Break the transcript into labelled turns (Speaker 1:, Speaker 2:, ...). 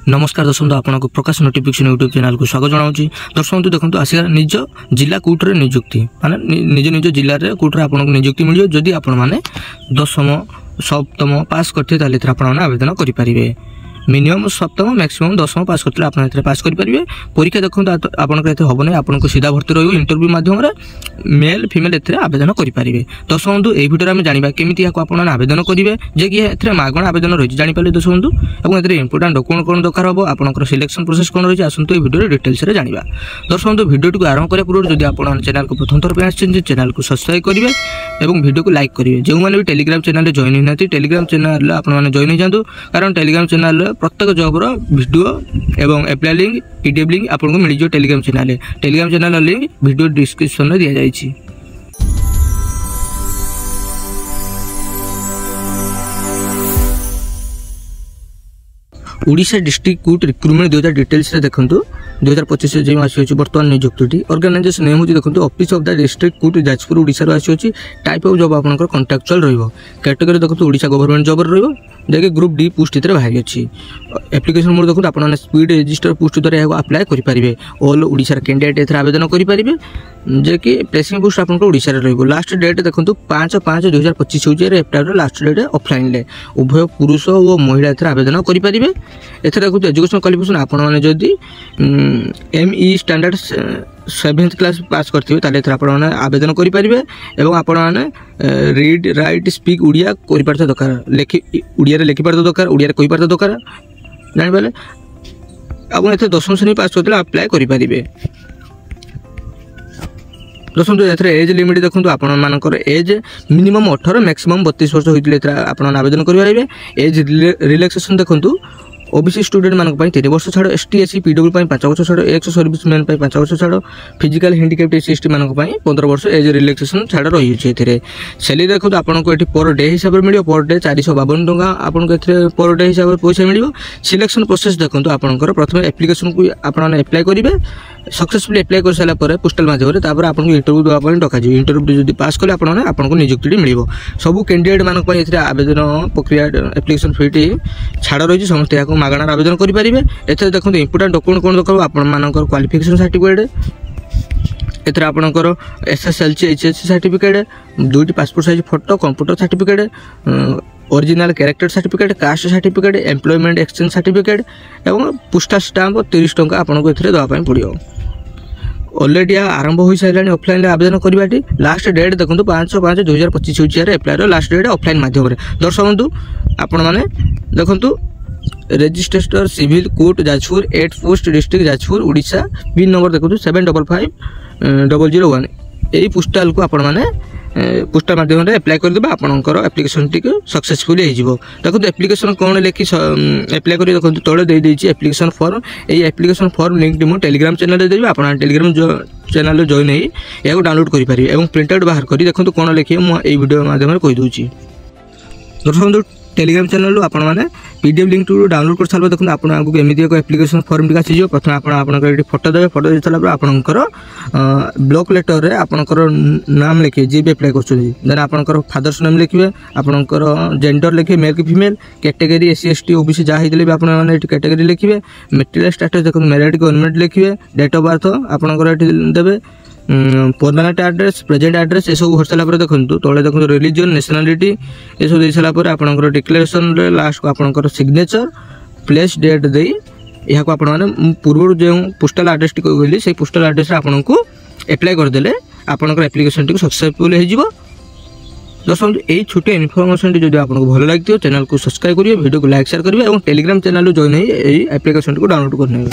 Speaker 1: नमस्कार दर्शक आपको प्रकाश नोटिफिकेशन यूट्यूब चैनल को स्वागत जनाऊँगी। दर्शक देखो आसिक निज जिला कोर्टर नियुक्ति माने निज निज जिले में कोर्टर आपको नियुक्ति मिल जदि आपण मैंने 10वीं सप्तम पास करते आवेदन करेंगे। मिनिमम सप्तम मैक्सिमम 10वीं पास करते आप पास करेंगे। परीक्षा देखो आपंकर हम ना आपको सीधा भर्ती रही इंटरव्यू मध्यम मेल फिमेल ए आवेदन करेंगे। दर्शक बंधु यही भिडियो में जाना केमी आपने आवेदन करेंगे जे कि मागण आवेदन रही जापारे दर्शक बंधु और इंपोर्टाट डॉक्यूमेंट कौन दरकार हम आपंकर सिलेक्शन प्रोसेस कौन रही आसतु ये भिडियो डिटेल्स जाना। दर्शक बंधु भिडियो आरंभ करने पूर्व जब आप चैनल को प्रथम थर पर चैनल को सब्सक्राइब करेंगे और भिडियो को लाइक करेंगे। जो मैंने भी टेलीग्राम चैनल जॉइन होना टेलीग्राम चैनल आपने जॉइन हो जातु कारण टेलीग्राम चैनल प्रत्येक जॉबर वीडियो एवं एप्लाई लिंक पीडीएफ लिंक आपको मिल जाए Telegram channel link video description में दि जाइए। Odisha district court recruitment 2000 details देखो 2025 जो आसी बर्तमान नियुक्ति ऑर्गेनाइजेशन नेम होची देखो office of the district court Jajpur Odisha आसी टाइप ऑफ जॉब आपनकर कॉन्ट्रैक्चुअल रहिबो। कैटेगरी देखो ओडिशा गवर्नमेंट जॉब रहिबो जे ग्रुप डी पोस्ट इतरे बाहरी अछि। एप्लिकेशन मोड देखो आपन स्पीड रजिस्टर पोस्ट द्वारा अप्लाई करि परिबे। ऑल ओडिशा कैंडिडेट एथरा आवेदन करि परिबे जे कि प्लेसिंग पोस्ट आपन ओडिशा रे रहिबो। लास्ट डेट देखो 5/5/2025 होची एप्लाई लास्ट डेट ऑफलाइन ले उभय पुरुष और महिला एथरा आवेदन करि परिबे। एथरा देखो एजुकेशन क्वालिफिकेशन आपन माने जदी M E standard 7th class pass करथिबे ताले एथरा आपन माने आवेदन करि परिबे एवं आपन माने रीड राइट स्पीक उड़िया करि परथ दरकार लिखि उड़िया रे लिखि परथ दरकार उड़िया रे कहि परथ दरकार जानि बेले आपन एथे 10वीं श्रेणी पास करथिले अप्लाई करि परिबे। दर्शक एथरे एज लिमिट देखो आपण मानकर एज मिनिमम 18 मैक्सिमम 32 वर्ष होइतिले आपण आवेदन करि परिबे। एज रिलैक्सेशन देखो ओबीसी स्टूडेंट मानक 3 वर्ष छाड़ एसटी एससी पीडब्ल्यू 5 वर्ष छाड़ एक्स सर्विसमैन 5 वर्ष छाड़ फिजिकल हैंडिकैप्ड एससी मानक 15 वर्ष एज रिलैक्सेशन छाड़ रही है। सैलरी देखो आपको ये पर डे हिसाब से मिले पर डे 452 टंका आपको पर डे हिसाब से पैसा मिले। सिलेक्शन प्रोसेस देखो आपंकर प्रथम एप्लिकेशन को आपने अप्लाई करेंगे सक्सेसफुली अप्लाई कर सारा पोस्टाल माध्यम आपको इंटरव्यू देवाई डक इंटरव्यू जो पास कले आपको नियुक्ति मिल सब कैंडिडेट मानक आवेदन प्रक्रिया एप्लिकेशन फीटी छाड़ रही समस्त मागणार आवेदन करेंगे। एथरे देखो इंपोर्टाट डॉक्यूमेंट कौन दरकार आपंकर क्वालिफिकेशन सर्टिफिकेट एथरे आपंकर एसएसएलसी एचएससी सर्टिफिकेट 2टी passport size photo computer certificate original character certificate caste certificate employment exchange certificate एवं पोस्टाल स्टाम्प 30 टंका आपको एथरे देवाई पड़ो। ऑलरेडी आरंभ हो सारे ऑफलाइन आवेदन करवाटी लास्ट डेट देखो 5/5/2025 होची एप्लाई लास्ट डेट ऑफलाइन माध्यम। दर्शक बंधु आपण माने देखो registrar civil court Jajpur 8 post district Jajpur Odisha pin number देखो 755001 यही पोस्टाल को आपण माने पोस्टाल माध्यम अप्लाई करदे आपनकर एप्लिकेशन टी सक्सेसफुल हो। देखो एप्लिकेशन कौन लिखि अप्लाई कर देखो तले दे देछि एप्लिकेशन फॉर्म ये एप्लिकेशन फॉर्म लिंक मो टेलीग्राम चैनल रे देबी आपन टेलीग्राम चैनल जॉइन होई या डाउनलोड करि पारि एवं प्रिंट आउट बाहर करी देखो कौन लिखिए मो ए वीडियो माध्यम रे कहि दोछि। दर्शक टेलीग्राम चैनल आपण मैंने पीडीएफ लिंक टू डाउनलोड कर सारा देखो आपको एमती एक एप्लिकेशन फॉर्म टी आसी प्रथम आपंकर फोटो देवे फोटो दे सारा आपंकर ब्लॉक लेटर रे आपंकर नाम लिखे जी भी अप्लाई कर आपंकर फादर्स नेम लिखे आपंकर जेंडर लिखे मेल कि female category SC ST OBC जहाँ होते भी आपने कैटेगरी लिखे मेटेरियल स्टेटस देखो मैरिड गवर्नमेंट लिखे डेट ऑफ बर्थ आपंकर देवे परमानेंट एड्रेस प्रेजेंट एड्रेस ये सब हो सारा देखो तले देखो रिलीजन नेशनलिटी ये सब दे सारा आपंकर डिक्लेरेशन लास्ट को आपंकर सिग्नेचर प्लेस डेट दे यहाँ को आपने पूर्व जो पोस्टाल एड्रेस टी कहली से पोस्टाल एड्रेस आपको अप्लाई करदे आपंकर एप्लिकेशन टी सक्सेसफुल हो। दर्शक यही छोटे इनफॉरमेशन टी जो आपको भल लगे चैनल को सब्सक्राइब करिए वीडियो को लाइक शेयर करिए और टेलीग्राम चैनल जॉइन हो एप्लिकेशन को डाउनलोड करने।